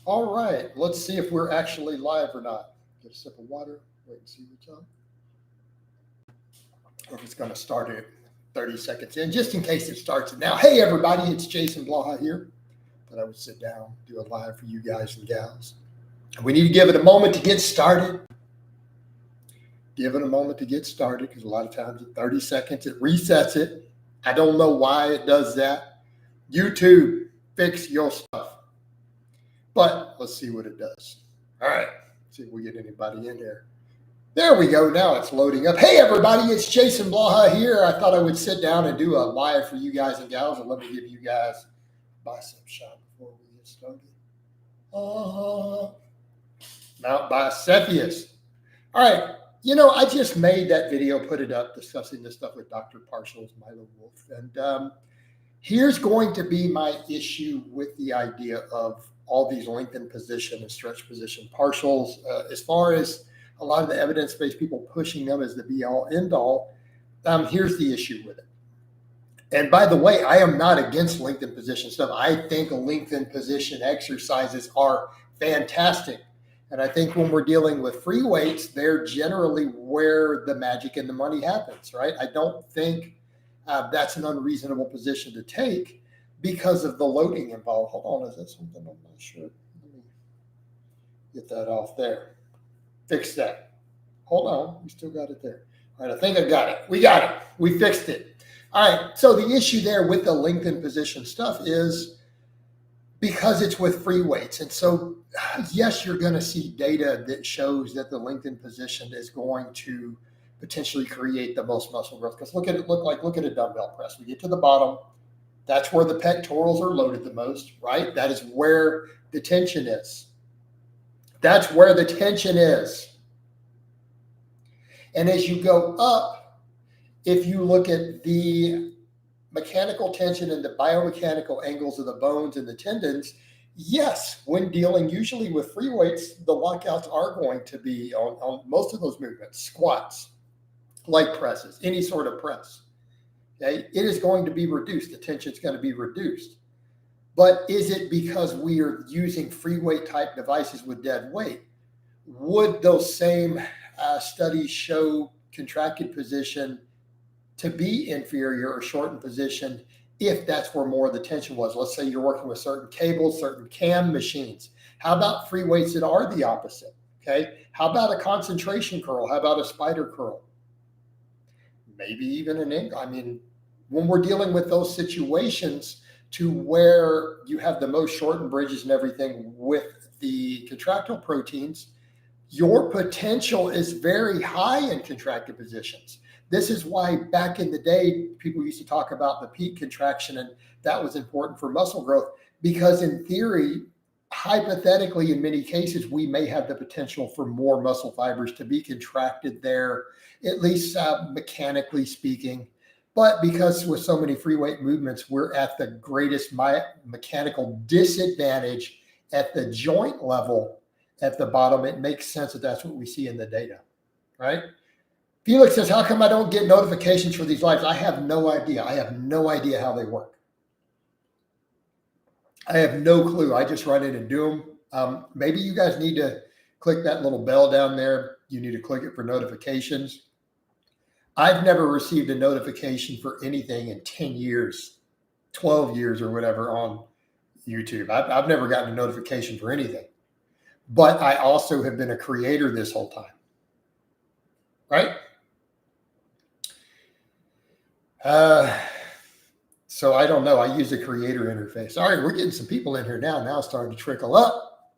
All right, let's see if we're actually live or not. Get a sip of water, wait and see what's up. Or if it's going to start at 30 seconds in, just in case it starts now. Hey, everybody, it's Jason Blaha here. Thought I would sit down, do a live for you guys and gals. We need to give it a moment to get started. Give it a moment to get started because a lot of times at 30 seconds, it resets it. I don't know why it does that. YouTube, fix your stuff. But let's see what it does. All right, see if we get anybody in here. There we go. Now it's loading up. Hey, everybody, it's Jason Blaha here. I thought I would sit down and do a live for you guys and gals, and let me give you guys a bicep shot before we get started. Mount Bicephus. All right. You know, I just made that video, put it up, discussing this stuff with Dr. Parshall's Milo Wolf. And here's going to be my issue with the idea of all these lengthened position and stretch position partials. As far as a lot of the evidence-based people pushing them as the be-all, end-all, here's the issue with it. And by the way, I am not against lengthened position stuff. I think lengthened position exercises are fantastic. And I think when we're dealing with free weights, they're generally where the magic and the money happens, right? I don't think that's an unreasonable position to take because of the loading involved. Hold on, is that something I'm not sure? Let me get that off there. Fix that. Hold on, we still got it there. All right, I think I got it. We got it. We fixed it. All right, so the issue there with the lengthened position stuff is because it's with free weights. And so, yes, you're going to see data that shows that the lengthened position is going to potentially create the most muscle growth. Because look at a dumbbell press. We get to the bottom. That's where the pectorals are loaded the most, right? That is where the tension is. That's where the tension is. And as you go up, if you look at the mechanical tension and the biomechanical angles of the bones and the tendons, yes, when dealing usually with free weights, the lockouts are going to be on most of those movements, squats, leg presses, any sort of press. Okay, it is going to be reduced. The tension is going to be reduced. But is it because we are using free weight type devices with dead weight? Would those same studies show contracted position to be inferior or shortened position if that's where more of the tension was? Let's say you're working with certain cables, certain cam machines. How about free weights that are the opposite? Okay. How about a concentration curl? How about a spider curl? Maybe even an incline. I mean, when we're dealing with those situations to where you have the most shortened bridges and everything with the contractile proteins, your potential is very high in contracted positions. This is why back in the day, people used to talk about the peak contraction, and that was important for muscle growth because in theory, hypothetically, in many cases, we may have the potential for more muscle fibers to be contracted there, at least mechanically speaking. But because with so many free weight movements, we're at the greatest mechanical disadvantage at the joint level at the bottom, it makes sense that that's what we see in the data, right? Felix says, how come I don't get notifications for these lives? I have no idea. I have no idea how they work. I have no clue. I just run in and do them. Maybe you guys need to click that little bell down there. You need to click it for notifications. I've never received a notification for anything in 10 years, 12 years or whatever on YouTube. I've never gotten a notification for anything. But I also have been a creator this whole time, right? So I don't know. I use the creator interface. All right, we're getting some people in here now. Now it's starting to trickle up.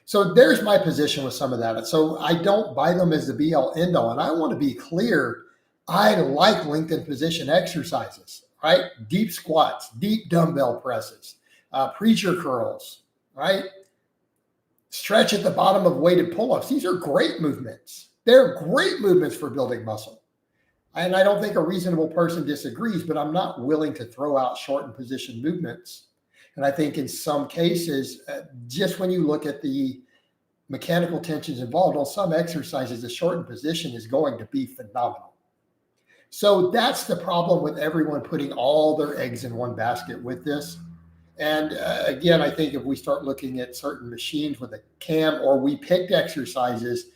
So there's my position with some of that. So I don't buy them as the be-all, end-all. And I want to be clear. I like lengthened position exercises, right? Deep squats, deep dumbbell presses, preacher curls, right? Stretch at the bottom of weighted pull-ups. These are great movements. They're great movements for building muscle. And I don't think a reasonable person disagrees, but I'm not willing to throw out shortened position movements. And I think in some cases, just when you look at the mechanical tensions involved on some exercises, the shortened position is going to be phenomenal. So that's the problem with everyone putting all their eggs in one basket with this. And again, I think if we start looking at certain machines with a cam, or we picked exercises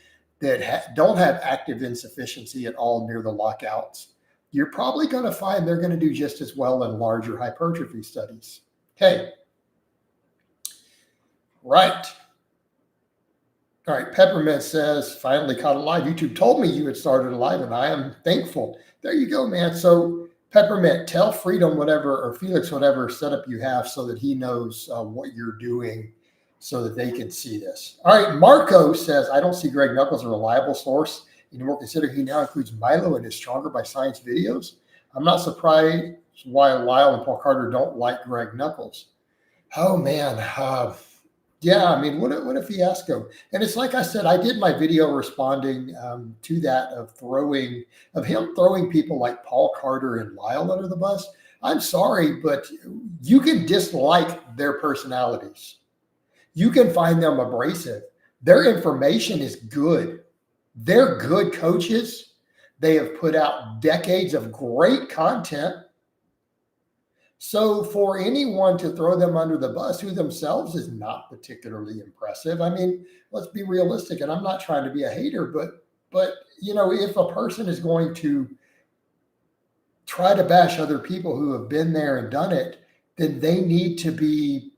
that don't have active insufficiency at all near the lockouts, you're probably going to find they're going to do just as well in larger hypertrophy studies. Okay. Right. All right. Peppermint says, finally caught a live. YouTube told me you had started a live, and I am thankful. There you go, man. So Peppermint, tell Freedom whatever, or Felix whatever setup you have, so that he knows what you're doing, so that they can see this. All right. Marco says, I don't see Greg Knuckles a reliable source anymore, considering he now includes Milo in his Stronger by Science videos. I'm not surprised why Lyle and Paul Carter don't like Greg Knuckles. Oh, man. Yeah, I mean, what a fiasco. And it's like I said, I did my video responding to that, of him throwing people like Paul Carter and Lyle under the bus. I'm sorry, but you can dislike their personalities. You can find them abrasive. Their information is good. They're good coaches. They have put out decades of great content. So for anyone to throw them under the bus, who themselves is not particularly impressive, I mean, let's be realistic. And I'm not trying to be a hater, but you know, if a person is going to try to bash other people who have been there and done it, then they need to be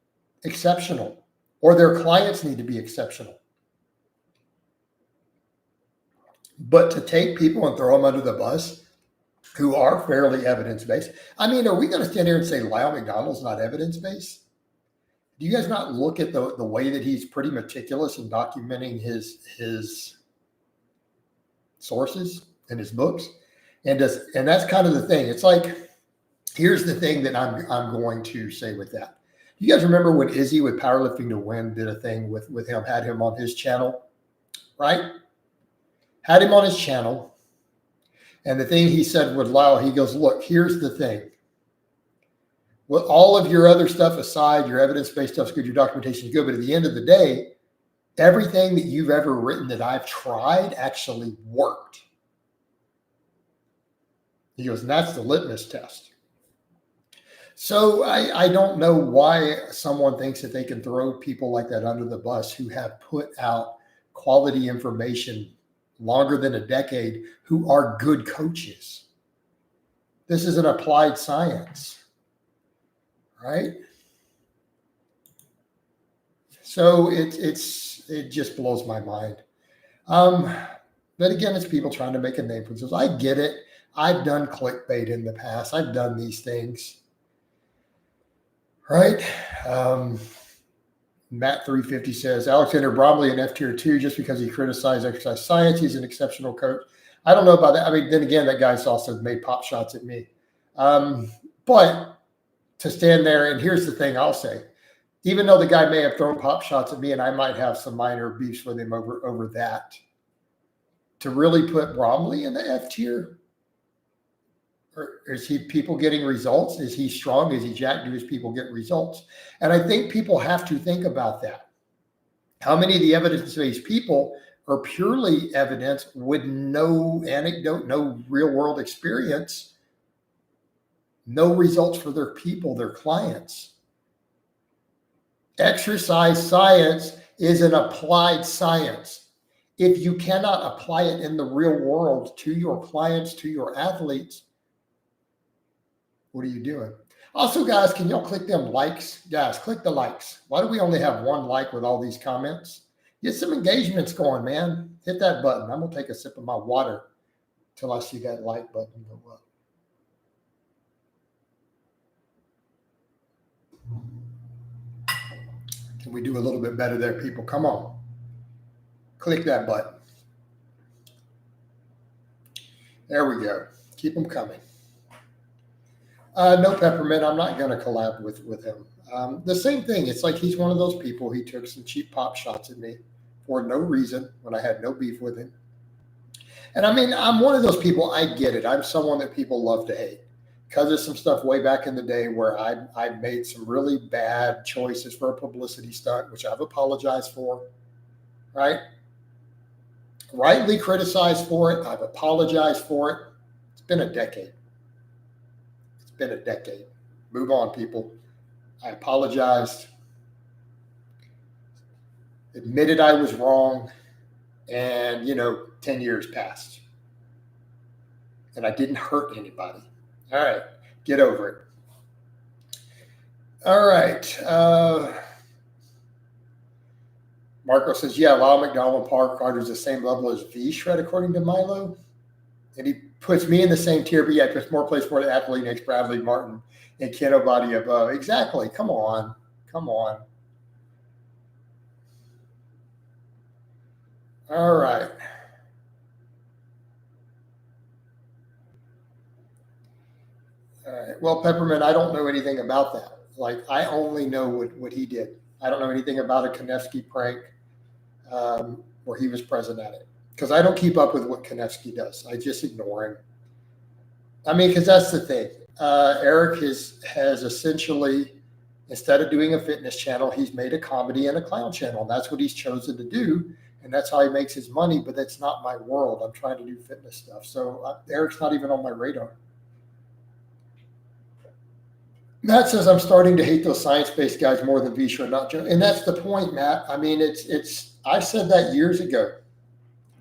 exceptional, or their clients need to be exceptional. But to take people and throw them under the bus who are fairly evidence-based. I mean, are we going to stand here and say Lyle McDonald's not evidence-based? Do you guys not look at the way that he's pretty meticulous in documenting his sources in his books? And that's kind of the thing. It's like, here's the thing that I'm going to say with that. You guys remember when Izzy with Powerlifting to Win did a thing with him, had him on his channel, right? Had him on his channel. And the thing he said with Lyle, he goes, look, here's the thing. With all of your other stuff aside, your evidence-based stuff's good, your documentation is good, but at the end of the day, everything that you've ever written that I've tried actually worked. He goes, and that's the litmus test. So I don't know why someone thinks that they can throw people like that under the bus who have put out quality information longer than a decade, who are good coaches. This is an applied science, right? So it just blows my mind. But again, it's people trying to make a name for themselves. I get it. I've done clickbait in the past. I've done these things, right? Matt 350 says, Alexander Bromley in F tier 2, just because he criticized exercise science, he's an exceptional coach. I don't know about that. I mean, then again, that guy's also made pop shots at me. But to stand there, and here's the thing I'll say, even though the guy may have thrown pop shots at me and I might have some minor beefs with him over that, to really put Bromley in the F tier, or is he people getting results? Is he strong? Is he jacked? Do his people get results? And I think people have to think about that. How many of the evidence-based people are purely evidence with no anecdote, no real-world experience, no results for their people, their clients? Exercise science is an applied science. If you cannot apply it in the real world to your clients, to your athletes, what are you doing? Also, guys, can y'all click them likes? Guys, click the likes. Why do we only have one like with all these comments? Get some engagements going, man. Hit that button. I'm going to take a sip of my water till I see that like button go up. Can we do a little bit better there, people? Come on. Click that button. There we go. Keep them coming. No, Peppermint, I'm not going to collab with him. The same thing. It's like he's one of those people. He took some cheap pop shots at me for no reason when I had no beef with him. And I mean, I'm one of those people. I get it. I'm someone that people love to hate because of some stuff way back in the day where I made some really bad choices for a publicity stunt, which I've apologized for, right? Rightly criticized for it. I've apologized for it. It's been a decade. Been a decade. Move on, people. I apologized, admitted I was wrong, and 10 years passed. And I didn't hurt anybody. All right, get over it. All right. Marco says, yeah, Lyle McDonald and Park Carter is the same level as V-Shred, according to Milo. And he puts me in the same tier, but yeah, puts more place for the athlete next Bradley Martin and Keno Body above. Exactly. Come on. All right. Well, Peppermint, I don't know anything about that. Like, I only know what he did. I don't know anything about a Konevsky prank where he was present at it, because I don't keep up with what Konevsky does. I just ignore him. I mean, because that's the thing. Eric has essentially, instead of doing a fitness channel, he's made a comedy and a clown channel. And that's what he's chosen to do. And that's how he makes his money. But that's not my world. I'm trying to do fitness stuff. So Eric's not even on my radar. Matt says, I'm starting to hate those science-based guys more than Vischer, not Joe. And that's the point, Matt. I mean, I said that years ago.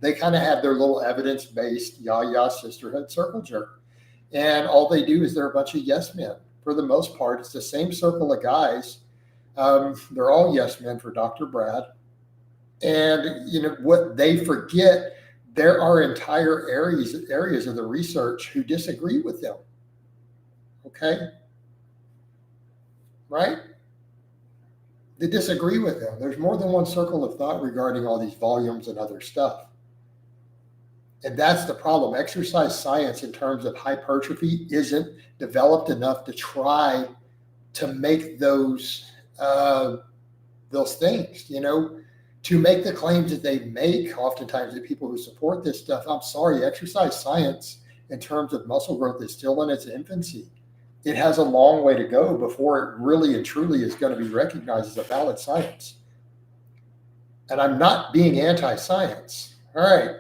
They kind of have their little evidence-based yah-yah sisterhood circle jerk. And all they do is they're a bunch of yes men. For the most part, it's the same circle of guys. They're all yes men for Dr. Brad. And, what they forget, there are entire areas of the research who disagree with them. Okay? Right? They disagree with them. There's more than one circle of thought regarding all these volumes and other stuff. And that's the problem. Exercise science in terms of hypertrophy isn't developed enough to try to make those things, to make the claims that they make, oftentimes the people who support this stuff. I'm sorry, exercise science in terms of muscle growth is still in its infancy. It has a long way to go before it really and truly is going to be recognized as a valid science. And I'm not being anti-science. All right.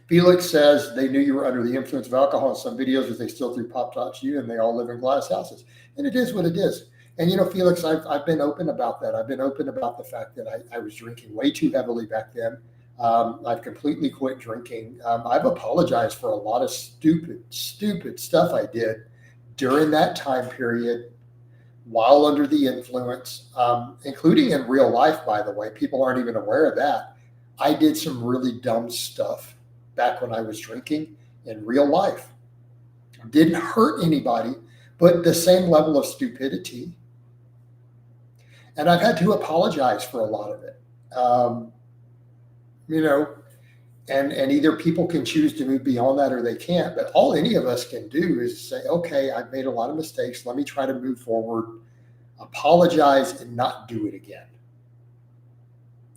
Felix says they knew you were under the influence of alcohol in some videos, but they still threw Pop-Tarts to you, and they all live in glass houses. And it is what it is. And, Felix, I've been open about that. I've been open about the fact that I was drinking way too heavily back then. I've completely quit drinking. I've apologized for a lot of stupid stuff I did during that time period while under the influence, including in real life, by the way. People aren't even aware of that. I did some really dumb stuff back when I was drinking in real life. Didn't hurt anybody, but the same level of stupidity. And I've had to apologize for a lot of it. And either people can choose to move beyond that or they can't. But all any of us can do is say, okay, I've made a lot of mistakes. Let me try to move forward, apologize, and not do it again.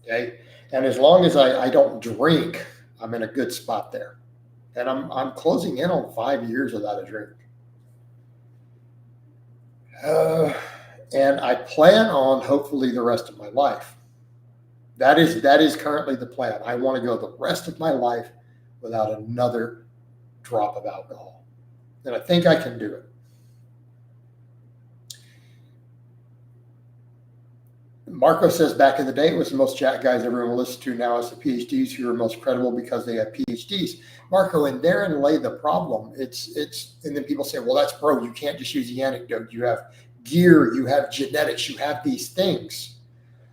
Okay. And as long as I don't drink, I'm in a good spot there. And I'm closing in on 5 years without a drink. And I plan on hopefully the rest of my life. That is currently the plan. I want to go the rest of my life without another drop of alcohol. And I think I can do it. Marco says back in the day, it was the most jacked guys everyone listened to. Now it's the PhDs who are most credible because they have PhDs. Marco, and therein lay the problem. It's and then people say, well, that's bro. You can't just use the anecdote. You have gear, you have genetics, you have these things.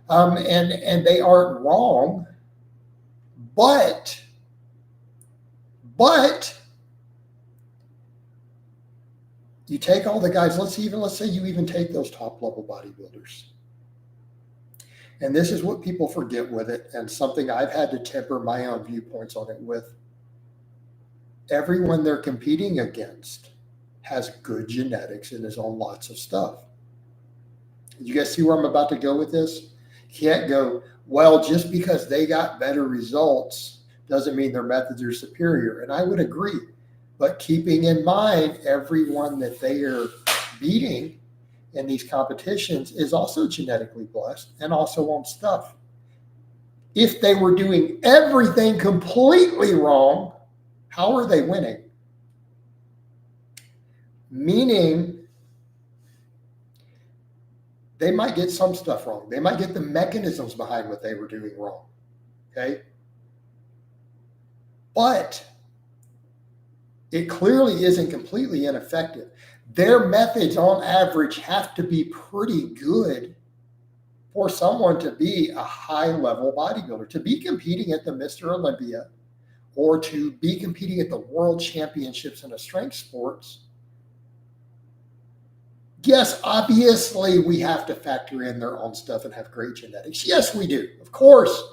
And they aren't wrong, but you take all the guys, let's say you even take those top level bodybuilders. And this is what people forget with it, and something I've had to temper my own viewpoints on it with. Everyone they're competing against has good genetics and is on lots of stuff. You guys see where I'm about to go with this? You can't go, well, just because they got better results doesn't mean their methods are superior. And I would agree. But keeping in mind, everyone that they are beating in these competitions is also genetically blessed and also on stuff. If they were doing everything completely wrong, how are they winning? Meaning, they might get some stuff wrong. They might get the mechanisms behind what they were doing wrong. Okay. But it clearly isn't completely ineffective. Their methods on average have to be pretty good for someone to be a high-level bodybuilder, to be competing at the Mr. Olympia or to be competing at the world championships in a strength sports. Yes, obviously we have to factor in their own stuff and have great genetics. Yes, we do, of course.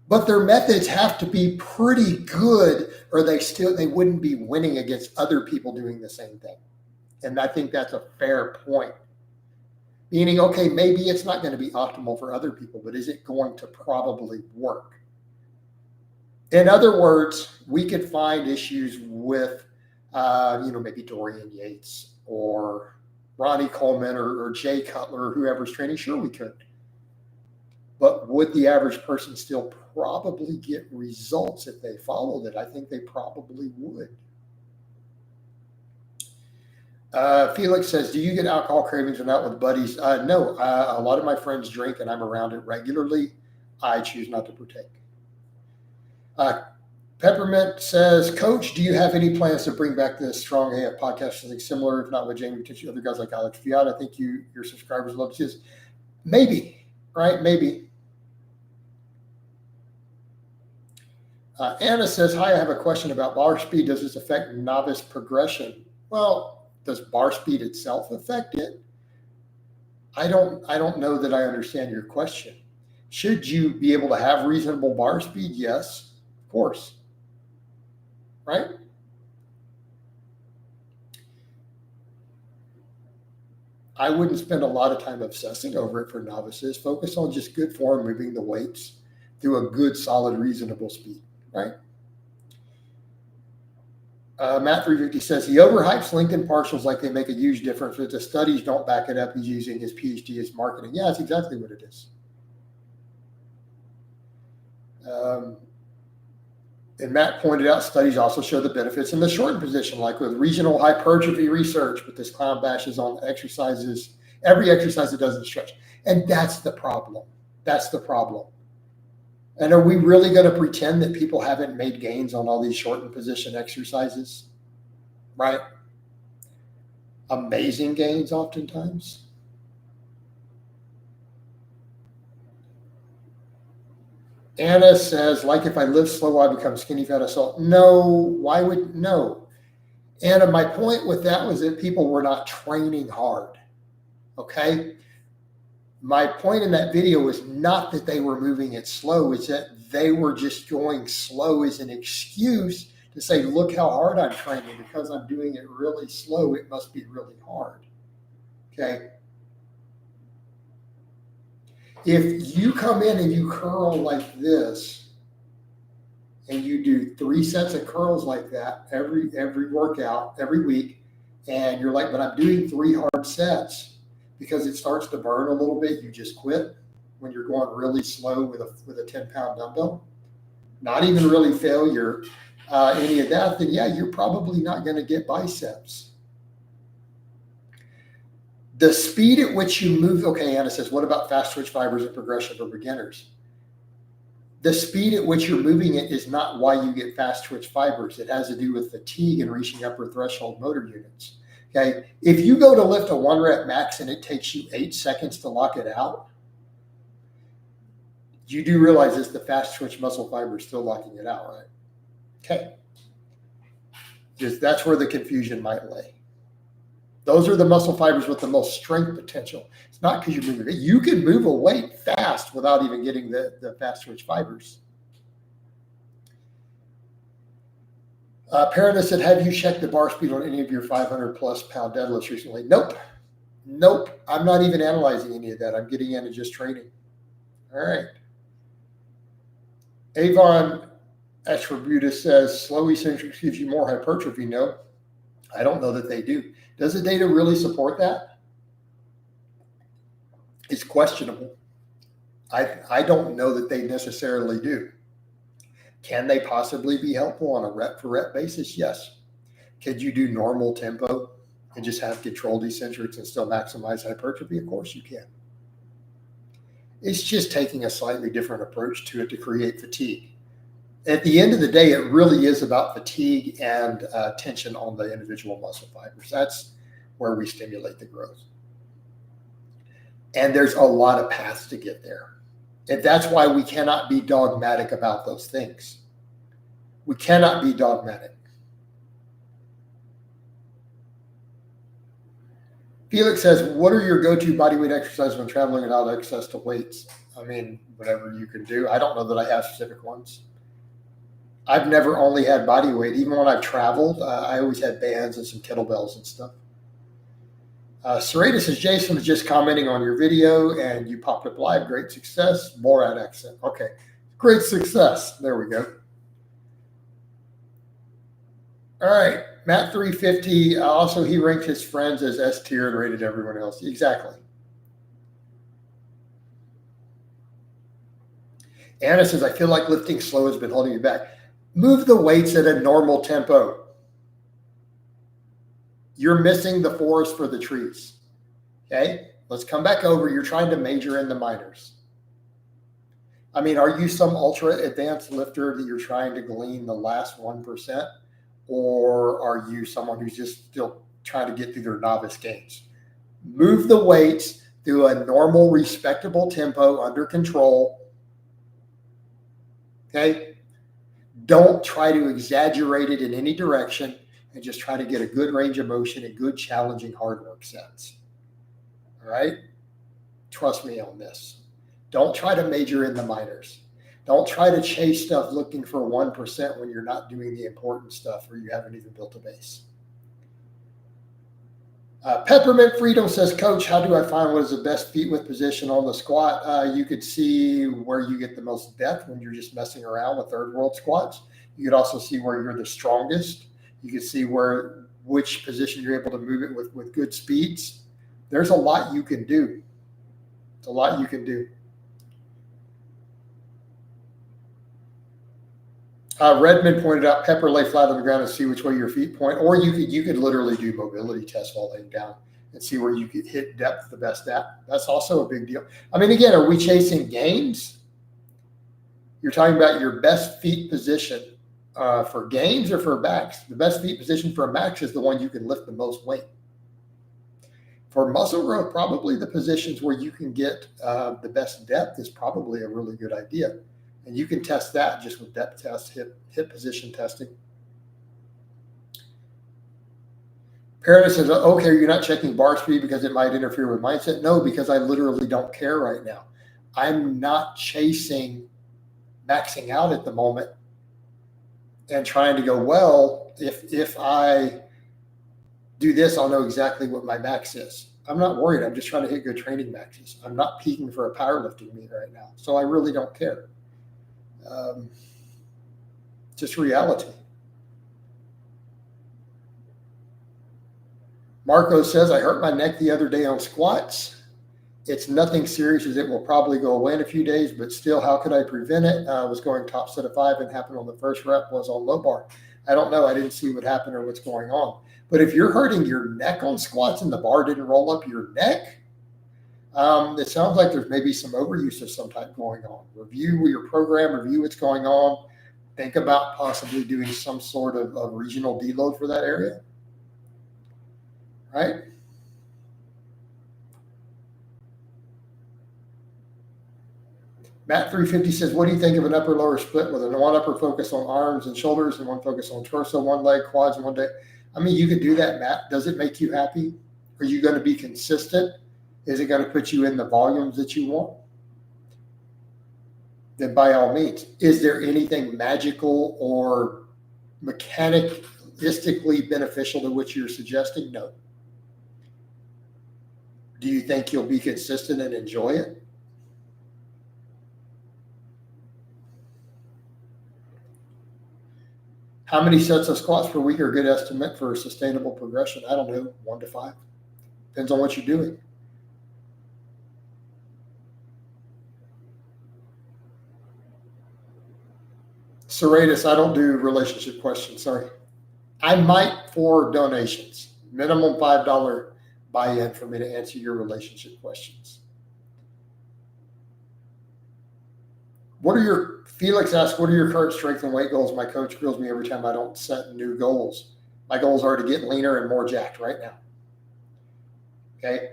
But their methods have to be pretty good or they wouldn't be winning against other people doing the same thing. And I think that's a fair point. Meaning, okay, maybe it's not going to be optimal for other people, but is it going to probably work? In other words, we could find issues with, maybe Dorian Yates or Ronnie Coleman or Jay Cutler or whoever's training. Sure, we could. But would the average person still probably get results if they followed it? I think they probably would. Felix says, do you get alcohol cravings when out with buddies? No, a lot of my friends drink and I'm around it regularly. I choose not to partake. Peppermint says, Coach, do you have any plans to bring back the Strong AF podcast, something similar, if not with Jamie, potentially other guys like Alex Fiat? I think your subscribers love to see this. Maybe, right? Maybe. Anna says, hi, I have a question about bar speed. Does this affect novice progression? Well, does bar speed itself affect it? I don't know that I understand your question. Should you be able to have reasonable bar speed? Yes, of course. Right? I wouldn't spend a lot of time obsessing over it for novices. Focus on just good form, moving the weights through a good, solid, reasonable speed. Right? Matt 350 says he overhypes Lengthened partials like they make a huge difference, but the studies don't back it up. He's using his PhD as marketing. Yeah, that's exactly what it is. And Matt pointed out studies also show the benefits in the shortened position, like with regional hypertrophy research, but this clown bashes on exercises, every exercise that doesn't stretch. And that's the problem. That's the problem. And are we really going to pretend that people haven't made gains on all these shortened position exercises? Right? Amazing gains oftentimes. Anna says, like if I live slow, I become skinny fat assault. No, no. Anna, my point with that was that people were not training hard. Okay? My point in that video was not that they were moving it slow, it's that they were just going slow as an excuse to say, look how hard I'm training. Because I'm doing it really slow, it must be really hard. Okay? If you come in and you curl like this, and you do 3 sets of curls like that every workout, every week, and you're like, but I'm doing 3 hard sets, because it starts to burn a little bit, you just quit when you're going really slow with a 10-pound dumbbell, not even really failure, any of that, then yeah, you're probably not going to get biceps. The speed at which you move, okay, Anna says, what about fast twitch fibers and progression for beginners? The speed at which you're moving it is not why you get fast twitch fibers. It has to do with fatigue and reaching upper threshold motor units. Okay, if you go to lift a 1 rep max and it takes you 8 seconds to lock it out, you do realize it's the fast twitch muscle fiber still locking it out, right? Okay. Just that's where the confusion might lay. Those are the muscle fibers with the most strength potential. It's not because you're moving it. You can move a weight fast without even getting the fast twitch fibers. Parana said, have you checked the bar speed on any of your 500 plus pound deadlifts recently? Nope. I'm not even analyzing any of that. I'm getting into just training. All right. Avon Ashrabuta says, slow eccentrics gives you more hypertrophy. No, I don't know that they do. Does the data really support that? It's questionable. I don't know that they necessarily do. Can they possibly be helpful on a rep for rep basis? Yes. Could you do normal tempo and just have controlled eccentrics and still maximize hypertrophy? Of course you can. It's just taking a slightly different approach to it to create fatigue. At the end of the day, it really is about fatigue and tension on the individual muscle fibers. That's where we stimulate the growth. And there's a lot of paths to get there. And that's why we cannot be dogmatic about those things. We cannot be dogmatic. Felix says, what are your go-to bodyweight exercises when traveling without access to weights? I mean, whatever you can do. I don't know that I have specific ones. I've never only had body weight. Even when I've traveled, I always had bands and some kettlebells and stuff. Serratus says, Jason was just commenting on your video and you popped up live. Great success. Borat accent. Okay. Great success. There we go. All right. Matt 350. Also, he ranked his friends as S tier and rated everyone else. Exactly. Anna says, I feel like lifting slow has been holding me back. Move the weights at a normal tempo. You're missing the forest for the trees. Okay, let's come back over. You're trying to major in the minors. I mean, are you some ultra advanced lifter that you're trying to glean the last 1%? Or are you someone who's just still trying to get through their novice gains? Move the weights through a normal, respectable tempo under control. Okay? Don't try to exaggerate it in any direction and just try to get a good range of motion and good challenging hard work sets. All right? Trust me on this. Don't try to major in the minors. Don't try to chase stuff looking for 1% when you're not doing the important stuff or you haven't even built a base. Peppermint Freedom says, Coach, how do I find what is the best feet width position on the squat? You could see where you get the most depth when you're just messing around with third world squats. You could also see where you're the strongest. You can see which position you're able to move it with good speeds. There's a lot you can do. It's a lot you can do. Redmond pointed out, Pepper, lay flat on the ground and see which way your feet point. Or you could literally do mobility tests while laying down and see where you could hit depth the best at. That's also a big deal. I mean, again, are we chasing gains? You're talking about your best feet position for gains or for max. The best feet position for a max is the one you can lift the most weight. For muscle growth, probably the positions where you can get the best depth is probably a really good idea. And you can test that just with depth tests, hip position testing. Paradise says, okay, you're not checking bar speed because it might interfere with mindset. No, because I literally don't care right now. I'm not chasing maxing out at the moment and trying to go, well, if I do this, I'll know exactly what my max is. I'm not worried. I'm just trying to hit good training maxes. I'm not peaking for a powerlifting meet right now. So I really don't care. Just reality. Marco says, I hurt my neck the other day on squats. It's nothing serious as it will probably go away in a few days, but still, how could I prevent it? I was going top set of 5 and happened on the first rep was on low bar. I don't know. I didn't see what happened or what's going on. But if you're hurting your neck on squats and the bar didn't roll up your neck, it sounds like there's maybe some overuse of some type going on. Review your program, review what's going on. Think about possibly doing some sort of regional deload for that area. Right? Matt 350 says, what do you think of an upper-lower split with one upper focus on arms and shoulders and one focus on torso, one leg, quads, and one day? I mean, you could do that, Matt. Does it make you happy? Are you going to be consistent? Is it going to put you in the volumes that you want? Then by all means. Is there anything magical or mechanistically beneficial to what you're suggesting? No. Do you think you'll be consistent and enjoy it? How many sets of squats per week are a good estimate for sustainable progression? I don't know, 1 to 5. Depends on what you're doing. Serratus, I don't do relationship questions, sorry. I might for donations. Minimum $5 buy-in for me to answer your relationship questions. Felix asks, what are your current strength and weight goals? My coach grills me every time I don't set new goals. My goals are to get leaner and more jacked right now. Okay.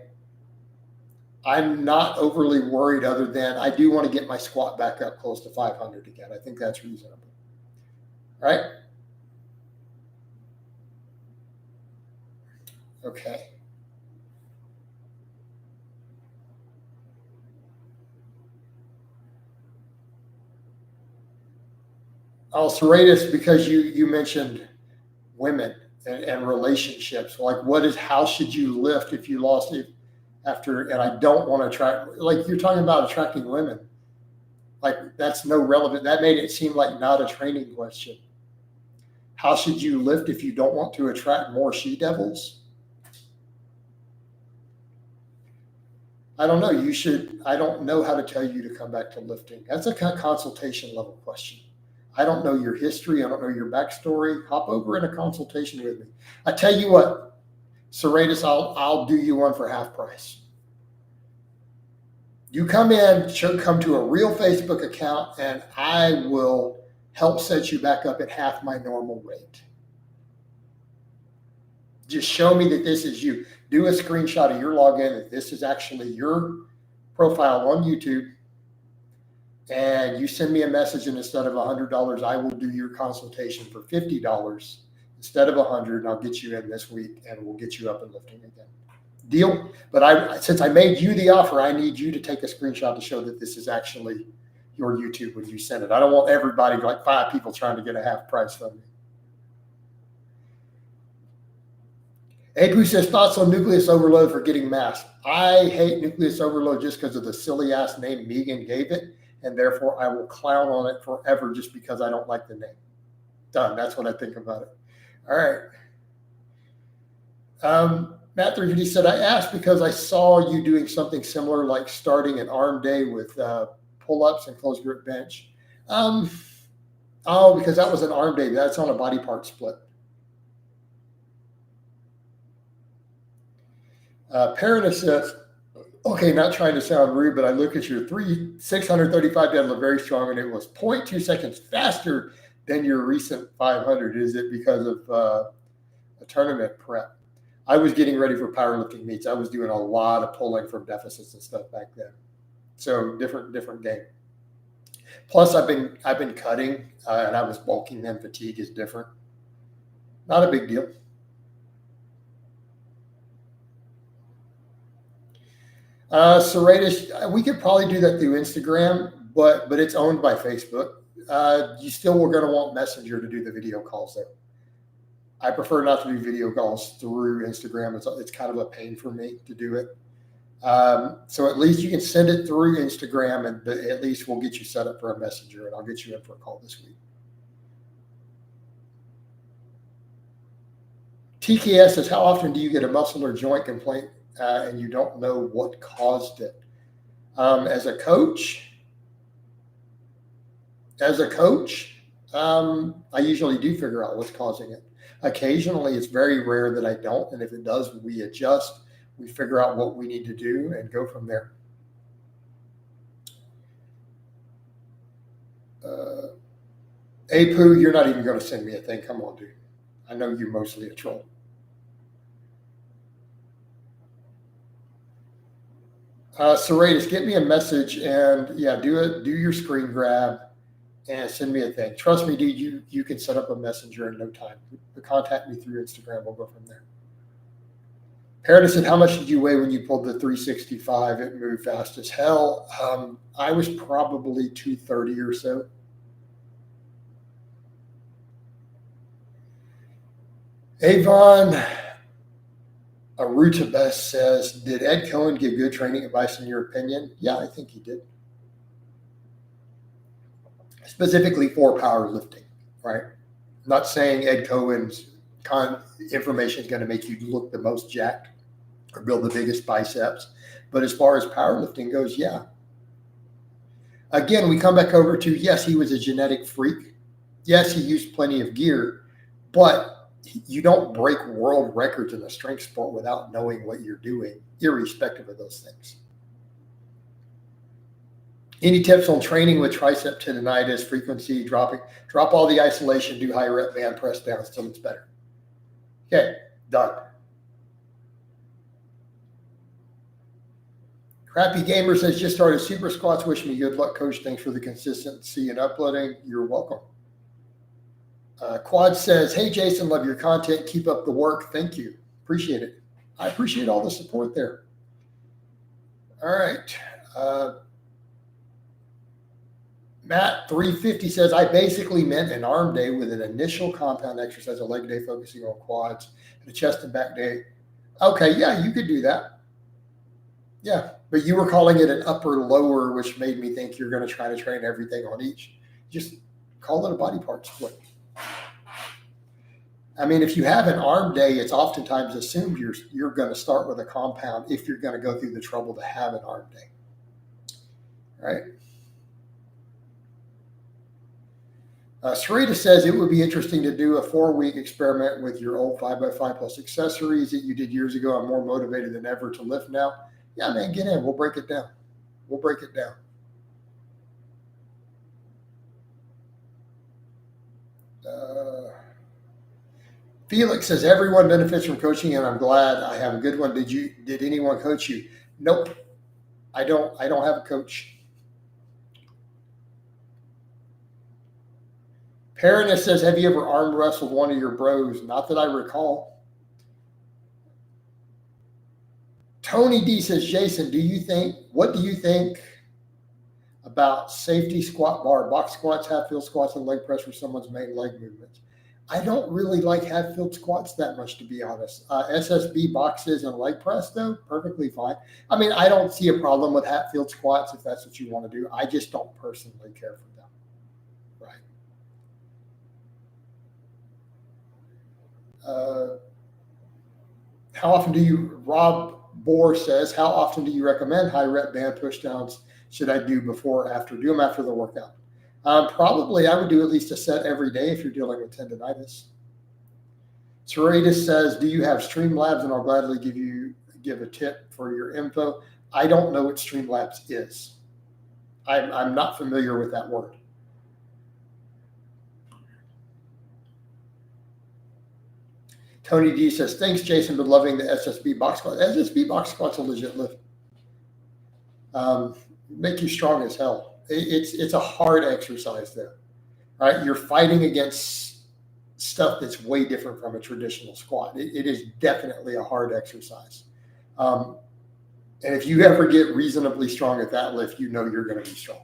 I'm not overly worried other than I do want to get my squat back up close to 500 again. I think that's reasonable. Right? Okay. Oh, Serratus, because you mentioned women and relationships. Like, how should you lift if you lost it after? And I don't want to attract, like you're talking about attracting women. Like, that's no relevant. That made it seem like not a training question. How should you lift if you don't want to attract more she-devils? I don't know. I don't know how to tell you to come back to lifting. That's a consultation level question. I don't know your history. I don't know your backstory. Hop over in a consultation with me. I tell you what, Serratus, I'll do you one for half price. You come to a real Facebook account, and I will help set you back up at half my normal rate. Just show me that this is you. Do a screenshot of your login that this is actually your profile on YouTube, and you send me a message, and instead of $100, I will do your consultation for $50 instead of $100, and I'll get you in this week, and we'll get you up and lifting again. Deal? But since I made you the offer, I need you to take a screenshot to show that this is actually your YouTube when you send it. I don't want everybody, like 5 people, trying to get a half price from me. Apu says, thoughts on nucleus overload for getting mass. I hate nucleus overload just because of the silly ass name Megan gave it, and therefore I will clown on it forever just because I don't like the name. Done. That's what I think about it. All right. Matt 350 said, I asked because I saw you doing something similar, like starting an arm day with pull-ups and closed grip bench. Because that was an arm day. That's on a body part split. Paradis says, okay, not trying to sound rude, but I look at your 635 deadlift very strong, and it was 0.2 seconds faster than your recent 500. Is it because of a tournament prep? I was getting ready for powerlifting meets. I was doing a lot of pulling from deficits and stuff back then. So different game. Plus, I've been cutting, and I was bulking then. Fatigue is different. Not a big deal. Serratus, we could probably do that through Instagram, but it's owned by Facebook. You still were going to want Messenger to do the video calls there. I prefer not to do video calls through Instagram. It's kind of a pain for me to do it. So at least you can send it through Instagram, but at least we'll get you set up for a Messenger, and I'll get you in for a call this week. TKS says, how often do you get a muscle or joint complaint and you don't know what caused it? As a coach, I usually do figure out what's causing it. Occasionally, it's very rare that I don't, and if it does, we adjust. We figure out what we need to do and go from there. Apu, you're not even going to send me a thing. Come on, dude. I know you're mostly a troll. Serratus, get me a message and do your screen grab and send me a thing. Trust me, dude, you can set up a messenger in no time. Contact me through Instagram. We'll go from there. Paradis said, how much did you weigh when you pulled the 365? It moved fast as hell. I was probably 230 or so. Avon Arutabest says, did Ed Cohen give good training advice in your opinion? Yeah, I think he did. Specifically for powerlifting, right? I'm not saying Ed Cohen's information is going to make you look the most jacked or build the biggest biceps. But as far as powerlifting goes, yeah. Again, we come back over to, yes, he was a genetic freak. Yes, he used plenty of gear, but You don't break world records in a strength sport without knowing what you're doing, irrespective of those things. Any tips on training with tricep tendonitis, frequency, drop all the isolation, do high rep band press downs till it's better. Okay, done. Crappy Gamer says, just started super squats. Wish me good luck, coach. Thanks for the consistency and uploading. You're welcome. Quad says, hey, Jason, love your content. Keep up the work. Thank you. Appreciate it. I appreciate all the support there. All right. Matt 350 says, I basically meant an arm day with an initial compound exercise, a leg day focusing on quads, and a chest and back day. Okay, yeah, you could do that. Yeah, but you were calling it an upper lower, which made me think you're going to try to train everything on each. Just call it a body part split. I mean, if you have an arm day, it's oftentimes assumed you're going to start with a compound if you're going to go through the trouble to have an arm day. All right. Sarita says, it would be interesting to do a 4-week experiment with your old 5x5 plus accessories that you did years ago. I'm more motivated than ever to lift now. Yeah, man, get in. We'll break it down. We'll break it down. Felix says, everyone benefits from coaching, and I'm glad I have a good one. Did anyone coach you? Nope. I don't have a coach. Paranus says, have you ever arm wrestled one of your bros? Not that I recall. Tony D says, Jason, what do you think about safety squat bar, box squats, half field squats, and leg press for someone's main leg movements? I don't really like half field squats that much, to be honest. SSB boxes and leg press, though, perfectly fine. I mean, I don't see a problem with half field squats if that's what you want to do. I just don't personally care for them. Right. Rob Bohr says, how often do you recommend high rep band push downs? Should I do before or after? Do them after the workout. Probably I would do at least a set every day if you're dealing with tendonitis. Serratus says, do you have Streamlabs? And I'll gladly give a tip for your info. I don't know what Streamlabs is. I'm not familiar with that word. Tony D says, thanks, Jason, been loving the SSB box squat. SSB box squat's a legit lift. Make you strong as hell. It's a hard exercise there, right? You're fighting against stuff that's way different from a traditional squat. It is definitely a hard exercise. And if you ever get reasonably strong at that lift, you know you're going to be strong.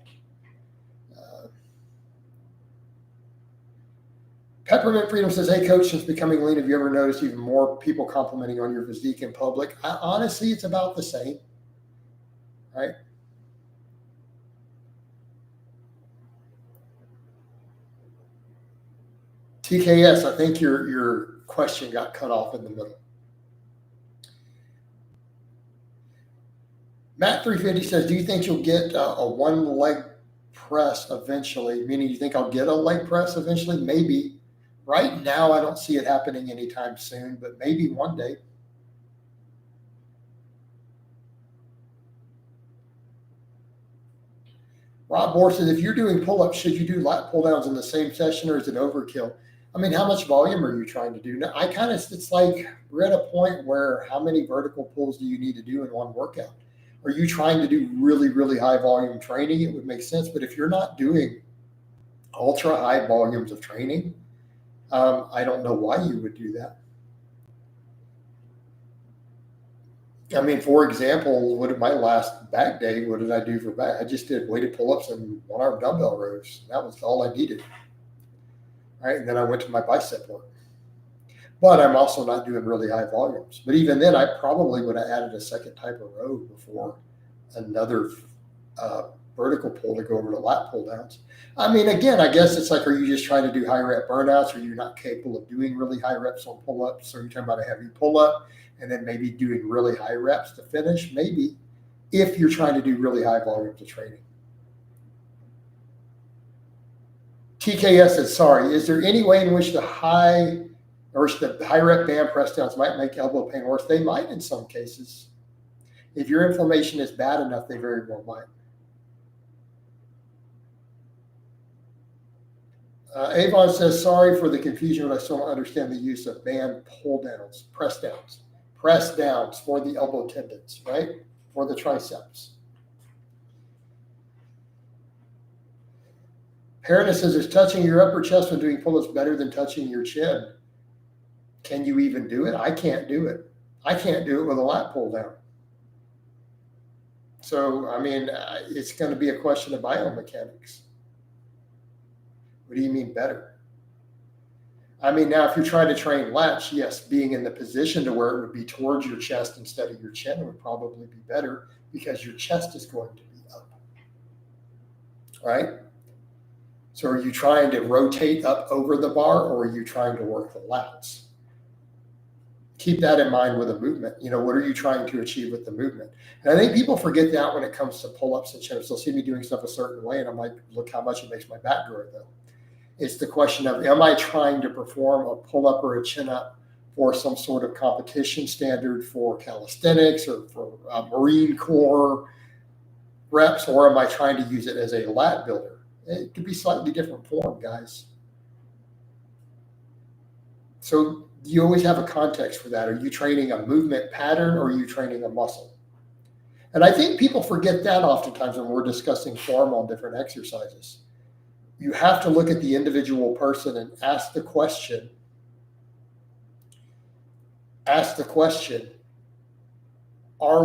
Peppermint Freedom says, hey, coach, since becoming lean, have you ever noticed even more people complimenting on your physique in public? Honestly, it's about the same, right? TKS, I think your question got cut off in the middle. Matt 350 says, do you think you'll get a one leg press eventually? Meaning you think I'll get a leg press eventually? Maybe. Right now, I don't see it happening anytime soon, but maybe one day. Rob Moore says, if you're doing pull-ups, should you do lat pull-downs in the same session, or is it overkill? I mean, how much volume are you trying to do? Now, it's like we're at a point where how many vertical pulls do you need to do in one workout? Are you trying to do really, really high volume training? It would make sense. But if you're not doing ultra high volumes of training, I don't know why you would do that. I mean, for example, what did my last back day, what did I do for back? I just did weighted pull-ups and one-arm dumbbell rows. That was all I needed. All right, and then I went to my bicep work. But I'm also not doing really high volumes. But even then, I probably would have added a second type of row before another vertical pull to go over to lat pull downs. I mean, again, I guess it's like, are you just trying to do high rep burnouts? Or you're not capable of doing really high reps on pull-ups? Or you're talking about a heavy pull-up and then maybe doing really high reps to finish? Maybe, if you're trying to do really high volumes of training. TKS says, sorry, is there any way in which the high Or the high rep band press downs might make elbow pain worse. They might in some cases. If your inflammation is bad enough, they very well might. Avon says, sorry for the confusion, but I still don't understand the use of band pull downs, press downs for the elbow tendons, right? For the triceps. Paradis says, is touching your upper chest when doing pull-ups better than touching your chin? Can you even do it? I can't do it. I can't do it with a lat pull down. So, I mean, it's going to be a question of biomechanics. What do you mean better? I mean, now if you're trying to train lats, yes, being in the position to where it would be towards your chest instead of your chin would probably be better because your chest is going to be up, right? So are you trying to rotate up over the bar or are you trying to work the lats? Keep that in mind with a movement. You know, what are you trying to achieve with the movement? And I think people forget that when it comes to pull-ups and chin-ups. They'll see me doing stuff a certain way and I'm like, look how much it makes my back grow though. It's the question of, am I trying to perform a pull-up or a chin-up for some sort of competition standard for calisthenics or for Marine Corps reps, or am I trying to use it as a lat builder? It could be slightly different form, guys. So you always have a context for that. Are you training a movement pattern or are you training a muscle? And I think people forget that oftentimes when we're discussing form on different exercises. You have to look at the individual person and ask the question, are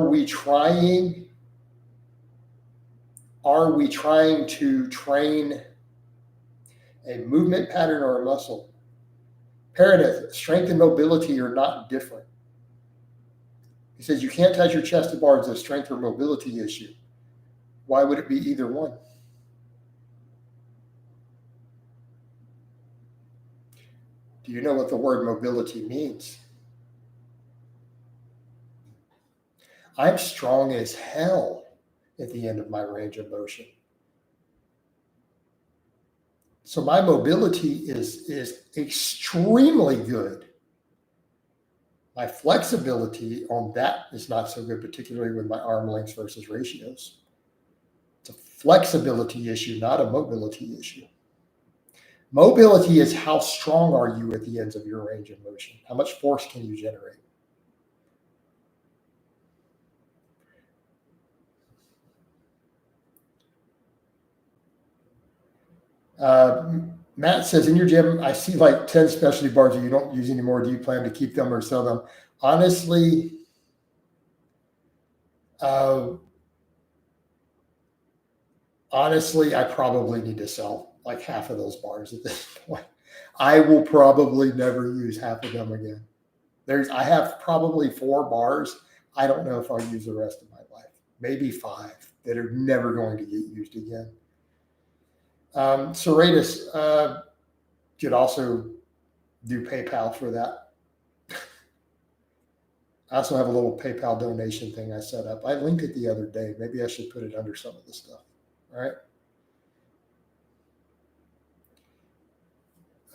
we trying to train a movement pattern or a muscle? Paradis, strength and mobility are not different. He says you can't touch your chest to bars as a strength or mobility issue. Why would it be either one? Do you know what the word mobility means? I'm strong as hell at the end of my range of motion. So my mobility is extremely good. My flexibility on that is not so good, particularly with my arm lengths versus ratios. It's a flexibility issue, not a mobility issue. Mobility is how strong are you at the ends of your range of motion? How much force can you generate? Matt says, in your gym, I see like 10 specialty bars that you don't use anymore. Do you plan to keep them or sell them? Honestly, I probably need to sell like half of those bars at this point. I will probably never use half of them again. I have probably 4 bars. I don't know if I'll use the rest of my life. Maybe 5 that are never going to get used again. Serratus could also do PayPal for that. I also have a little PayPal donation thing I set up. I linked it the other day. Maybe I should put it under some of the stuff. All right.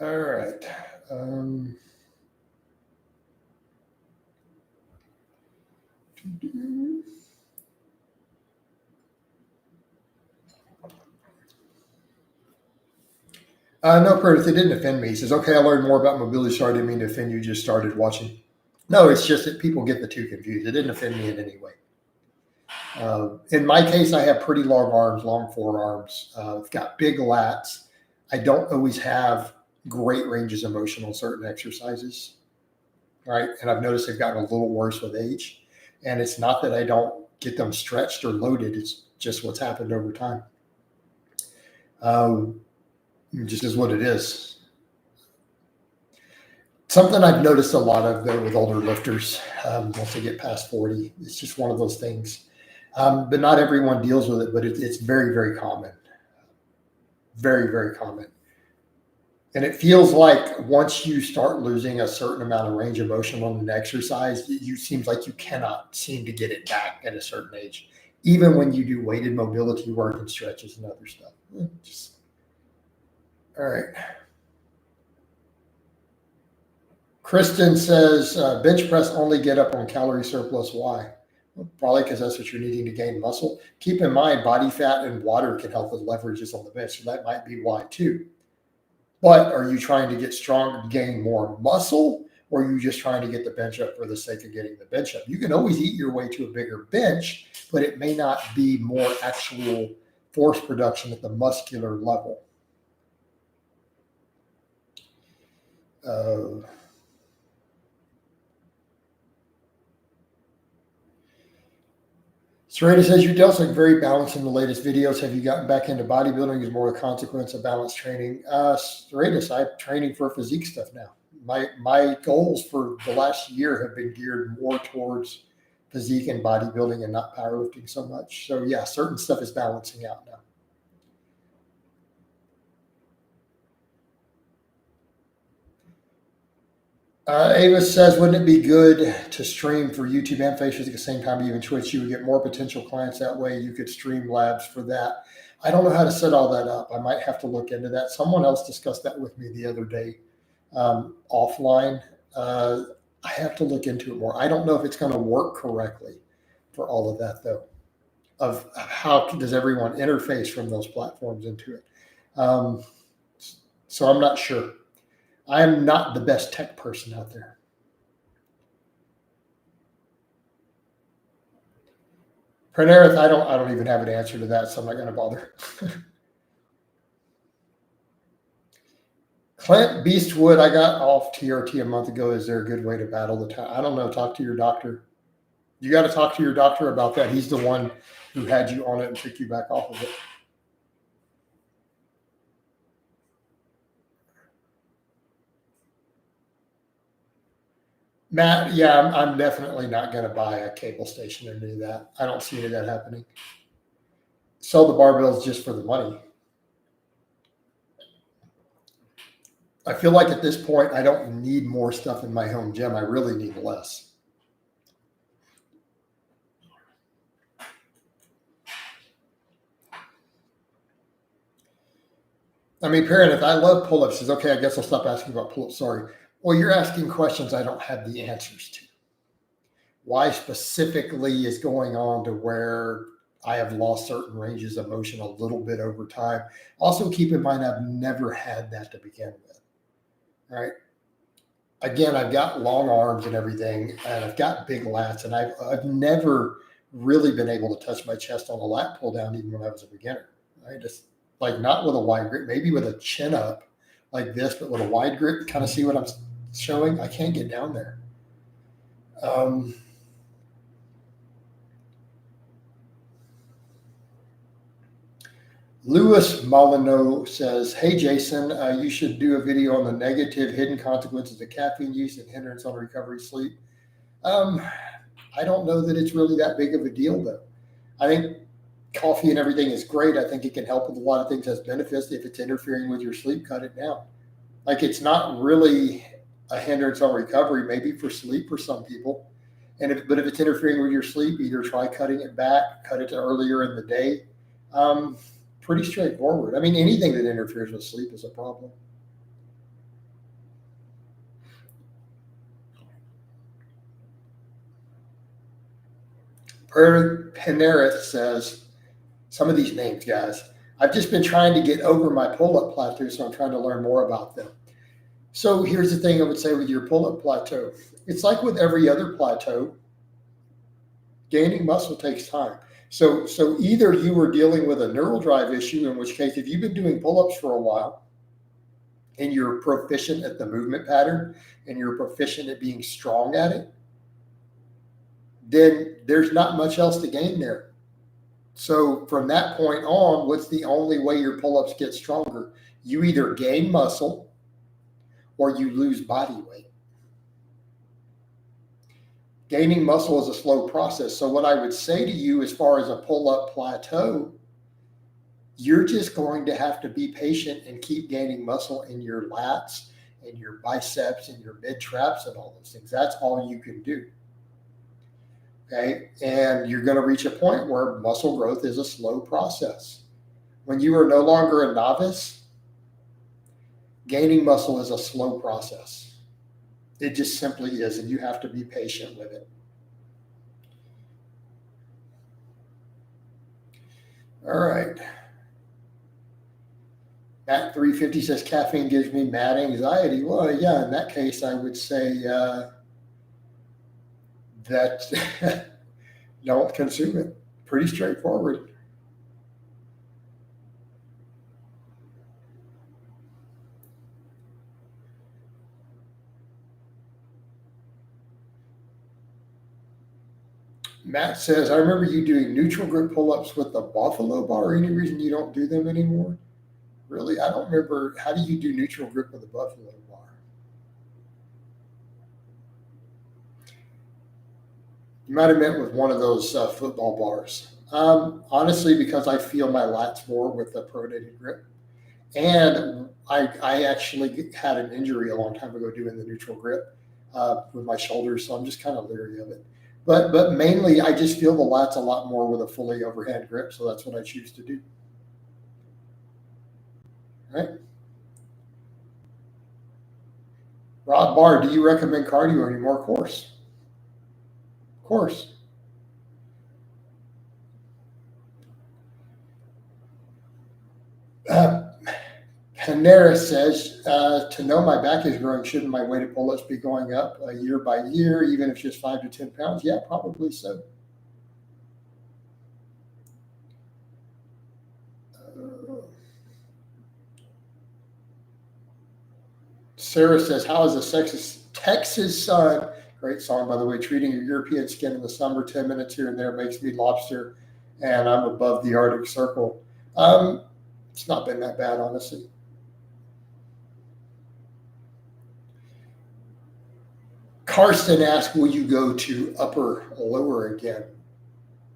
All right. No, Curtis, it didn't offend me. He says, okay, I learned more about mobility. Sorry, I didn't mean to offend you. Just started watching. No, it's just that people get the two confused. It didn't offend me in any way. In my case, I have pretty long arms, long forearms. I've got big lats. I don't always have great ranges of motion on certain exercises, right? And I've noticed they've gotten a little worse with age. And it's not that I don't get them stretched or loaded. It's just what's happened over time. It just is what it is. Something I've noticed a lot of, though, with older lifters, once they get past 40, it's just one of those things. But not everyone deals with it, but it's very, very common. Very, very common. And it feels like once you start losing a certain amount of range of motion on an exercise, it seems like you cannot seem to get it back at a certain age, even when you do weighted mobility work and stretches and other stuff. All right. Kristen says, bench press only get up on calorie surplus. Why? Well, probably because that's what you're needing to gain muscle. Keep in mind, body fat and water can help with leverages on the bench. So that might be why too. But are you trying to get strong, gain more muscle, or are you just trying to get the bench up for the sake of getting the bench up? You can always eat your way to a bigger bench, but it may not be more actual force production at the muscular level. Serena says, your delts look very balanced in the latest videos. Have you gotten back into bodybuilding? Is more a consequence of balanced training? Serena, I'm training for physique stuff now. My goals for the last year have been geared more towards physique and bodybuilding and not powerlifting so much. So yeah, certain stuff is balancing out now. Ava says, wouldn't it be good to stream for YouTube and Facebook at the same time, even Twitch? You would get more potential clients that way. You could stream labs for that. I don't know how to set all that up. I might have to look into that. Someone else discussed that with me the other day offline. I have to look into it more. I don't know if it's going to work correctly for all of that, though, of how does everyone interface from those platforms into it. So I'm not sure. I'm not the best tech person out there. Pranarith, I don't even have an answer to that, so I'm not going to bother. Clint Beastwood, I got off TRT a month ago. Is there a good way to battle the time? I don't know. Talk to your doctor. You got to talk to your doctor about that. He's the one who had you on it and took you back off of it. Matt, yeah, I'm definitely not going to buy a cable station or do that. I don't see any of that happening. Sell the barbells just for the money. I feel like at this point, I don't need more stuff in my home gym. I really need less. I mean, Perrin, if I love pull-ups, says, okay, I guess I'll stop asking about pull-ups. Sorry. Well, you're asking questions I don't have the answers to. Why specifically is going on to where I have lost certain ranges of motion a little bit over time. Also, keep in mind, I've never had that to begin with. All right. Again, I've got long arms and everything, and I've got big lats, and I've never really been able to touch my chest on a lat pull down, even when I was a beginner. Right? Just like not with a wide grip, maybe with a chin up like this, but with a wide grip, kind of see what I'm showing. I can't get down there. Louis Molyneux says, hey, Jason, you should do a video on the negative hidden consequences of caffeine use and hindrance on recovery sleep. I don't know that it's really that big of a deal, though. I think coffee and everything is great. I think it can help with a lot of things as benefits. If it's interfering with your sleep, cut it down. Like, it's not really a hindrance on recovery, maybe for sleep for some people. But if it's interfering with your sleep, either try cutting it back, cut it to earlier in the day. Pretty straightforward. I mean, anything that interferes with sleep is a problem. Penarith says, some of these names, guys, I've just been trying to get over my pull-up plateau, so I'm trying to learn more about them. So here's the thing I would say with your pull-up plateau. It's like with every other plateau, gaining muscle takes time. So either you were dealing with a neural drive issue, in which case, if you've been doing pull-ups for a while and you're proficient at the movement pattern and you're proficient at being strong at it, then there's not much else to gain there. So from that point on, what's the only way your pull-ups get stronger? You either gain muscle or you lose body weight. Gaining muscle is a slow process. So what I would say to you as far as a pull-up plateau, you're just going to have to be patient and keep gaining muscle in your lats and your biceps and your mid traps and all those things. That's all you can do. Okay. And you're going to reach a point where muscle growth is a slow process. When you are no longer a novice, gaining muscle is a slow process. It just simply is, and you have to be patient with it. All right. Matt 350 says caffeine gives me mad anxiety. Well, yeah, in that case, I would say that don't consume it. Pretty straightforward. Matt says, I remember you doing neutral grip pull-ups with the Buffalo bar. Any reason you don't do them anymore? Really? I don't remember. How do you do neutral grip with the Buffalo bar? You might have meant with one of those football bars. Honestly, because I feel my lats more with the pronated grip. And I actually had an injury a long time ago doing the neutral grip with my shoulders, so I'm just kind of leery of it. But mainly, I just feel the lats a lot more with a fully overhand grip, so that's what I choose to do. Right? Rod Barr, do you recommend cardio anymore? Of course. Of course. Panera says, to know my back is growing, shouldn't my weighted pull-ups be going up year by year, even if just 5 to 10 pounds? Yeah, probably so. Sarah says, how is the Texas sun, great song, by the way, treating your European skin in the summer? 10 minutes here and there makes me lobster, and I'm above the Arctic Circle. It's not been that bad, honestly. Karsten asked, will you go to upper lower again?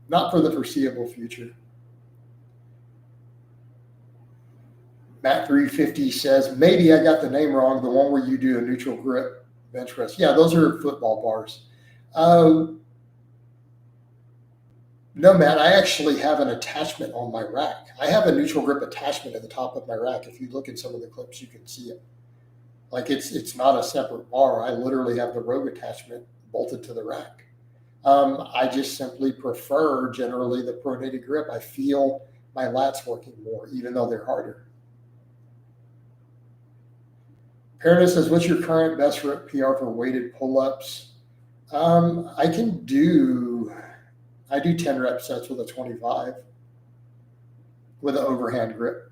Not for the foreseeable future. Matt 350 says, maybe I got the name wrong, the one where you do a neutral grip bench press. Yeah, those are football bars. No, Matt, I actually have an attachment on my rack. I have a neutral grip attachment at the top of my rack. If you look at some of the clips, you can see it. Like it's not a separate bar. I literally have the Rogue attachment bolted to the rack. I just simply prefer generally the pronated grip. I feel my lats working more, even though they're harder. Paradise says, what's your current best rep PR for weighted pull-ups? I do 10 rep sets with a 25 with an overhand grip.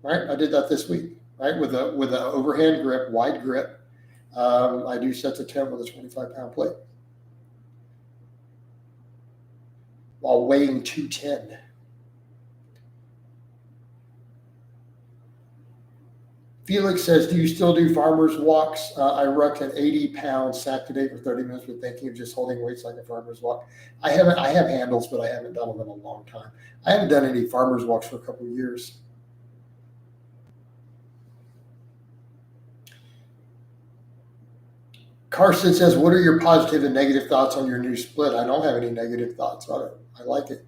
Right? I did that this week, right? With an overhand grip, wide grip. I do sets of 10 with a 25-pound plate while weighing 210. Felix says, do you still do farmer's walks? I rucked an 80-pound sack today for 30 minutes with thinking of just holding weights like a farmer's walk. I have handles, but I haven't done them in a long time. I haven't done any farmer's walks for a couple of years. Carson says, what are your positive and negative thoughts on your new split? I don't have any negative thoughts on it. I like it.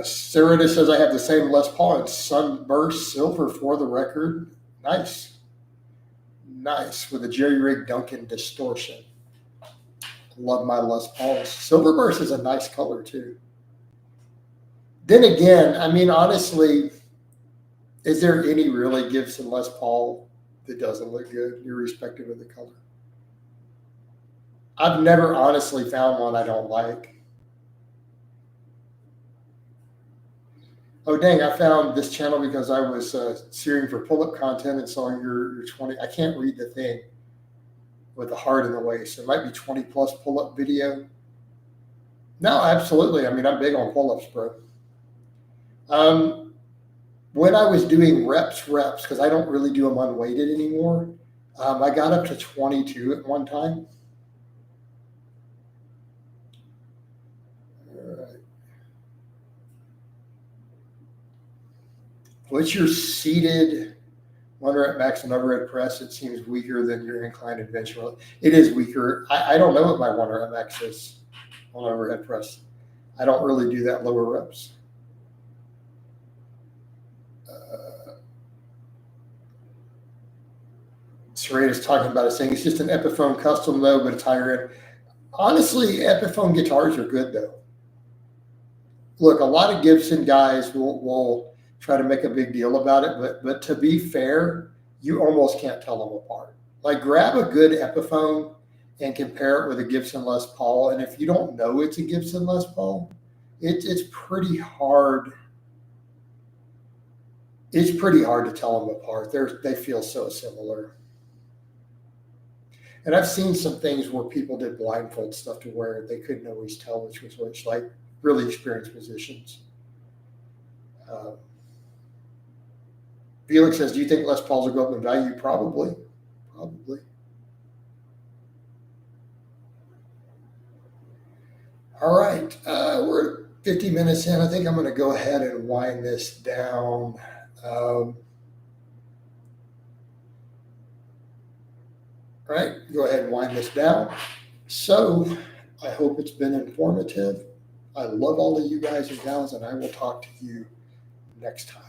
Sarah says, I have the same Les Paul and Sunburst Silver for the record. Nice. With a Jerry Rig Duncan distortion. Love my Les Pauls. Silver Burst is a nice color too. Then again, I mean, honestly, is there any really Gibson Les Paul that doesn't look good, irrespective of the color? I've never honestly found one I don't like. Oh, dang, I found this channel because I was searing for pull-up content and saw your 20. I can't read the thing with the heart in the waist. It might be 20 plus pull-up video. No, absolutely. I mean, I'm big on pull-ups, bro. When I was doing reps, because I don't really do them unweighted anymore, I got up to 22 at one time. All right. What's your seated one rep max and overhead press? It seems weaker than your incline and bench. It is weaker. I don't know what my one rep max is on overhead press. I don't really do that lower reps. Serrate is talking about, is saying it's just an Epiphone custom though, but it's higher end. Honestly, Epiphone guitars are good though. Look, a lot of Gibson guys will try to make a big deal about it, but to be fair, you almost can't tell them apart. Like, grab a good Epiphone and compare it with a Gibson Les Paul, and if you don't know it's a Gibson Les Paul, it's pretty hard. It's pretty hard to tell them apart. They feel so similar. And I've seen some things where people did blindfold stuff to where they couldn't always tell which was which, like really experienced musicians. Felix says, do you think Les Pauls will go up in value? Probably. All right. We're 50 minutes in. I think I'm going to go ahead and wind this down. All right. Go ahead and wind this down. So I hope it's been informative. I love all of you guys and gals, and I will talk to you next time.